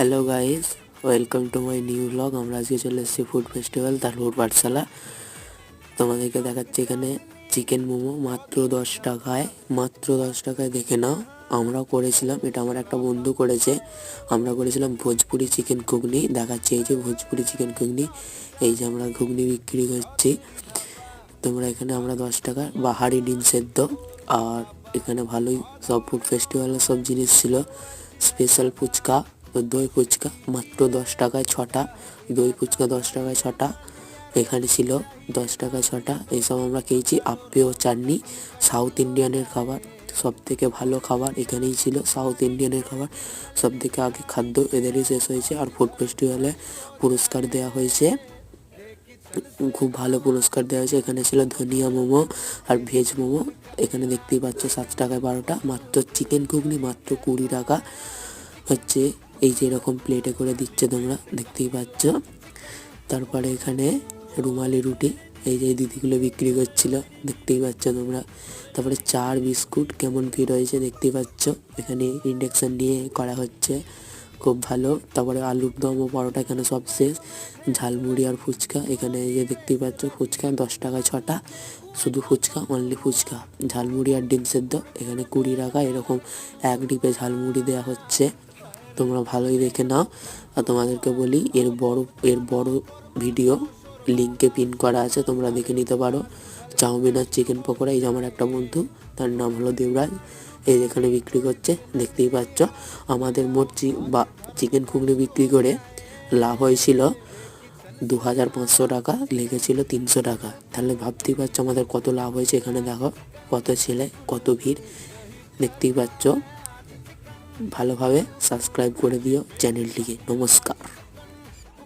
Hello guys, welcome to my new blog. আমরা আজকে চলে এসেছি ফুড ফেস্টিভ্যাল তারপুর পাঠশালা। তোমাদেরকে দেখাচ্ছি এখানে চিকেন মোমো মাত্র 10 টাকায়, দেখে নাও। আমরাও করেছিলাম, এটা আমার একটা বন্ধু করেছে। আমরা করেছিলাম ভোজপুরি চিকেন ঘুগনি। দেখাচ্ছি এই যে ভোজপুরি চিকেন ঘুগনি, এই যে আমরা ঘুগনি বিক্রি করছি। তোমরা এখানে আমরা 10 টাকা বাহারি ডিম সেদ্ধ, আর এখানে ভালোই সব ফুড ফেস্টিভ্যালের সব জিনিস ছিল। স্পেশাল ফুচকা, দই ফুচকা মাত্র 10 টাকায় 6টা, দই ফুচকা 10 টাকায় 6টা এখানে ছিল 10 টাকায় 6টা। এইসব আমরা খেয়েছি। আপ্পে ও চাটনি, সাউথ ইন্ডিয়ানের খাবার, সব থেকে ভালো খাবার এখানেই ছিল। সাউথ ইন্ডিয়ানের খাবার সব থেকে আগে খাদ্য এদেরই শেষ হয়েছে। আর ফুড ফেস্টিভ্যালে পুরস্কার দেওয়া হয়েছে, খুব ভালো পুরস্কার দেওয়া হয়েছে। এখানে ছিল ধনিয়া মোমো আর ভেজ মোমো। এখানে দেখতেই পাচ্ছ 7 টাকায় 12টা। মাত্র চিকেন ঘুগনি মাত্র 20 টাকা হচ্ছে। এই যে এরকম প্লেটে করে দিচ্ছে, তোমরা দেখতেই পাচ্ছ। তারপরে এখানে রুমালি রুটি, এই যে দিদিগুলো বিক্রি করছিল, দেখতেই পাচ্ছ তোমরা। তারপরে চার বিস্কুট, কেমন ভিড় হয়েছে দেখতেই পাচ্ছ। এখানে ইন্ডাকশান নিয়ে করা হচ্ছে, খুব ভালো। তারপরে আলুর দম ও পরোটা এখানে সব শেষ। ঝালমুড়ি আর ফুচকা এখানে এই যে দেখতেই পাচ্ছ। ফুচকা 10 টাকায় 6টা, শুধু ফুচকা, অনলি ফুচকা। ঝালমুড়ি আর ডিম সেদ্ধ এখানে 20 টাকা। এরকম এক ডিপে ঝালমুড়ি দেওয়া হচ্ছে, তোমরা ভালোই দেখে নাও। আর তোমাদেরকে বলি এর বড় ভিডিও লিঙ্কে পিন করা আছে, তোমরা দেখে নিতে পারো। চাউমিন আর চিকেন পকোড়া, এই যে আমার একটা বন্ধু, তার নাম হলো দেবরাজ, এই যেখানে বিক্রি করছে দেখতেই পাচ্ছ। আমাদের মোট চিকেন ঘুগনি বিক্রি করে লাভ হয়েছিল 2500 টাকা, লেগেছিল 300 টাকা। তাহলে ভাবতেই পারছো আমাদের কত লাভ হয়েছে। এখানে দেখো কত ছেলে, কত ভিড়, দেখতেই পাচ্ছ। ভালোভাবে সাবস্ক্রাইব করে দিও চ্যানেলটিকে। নমস্কার।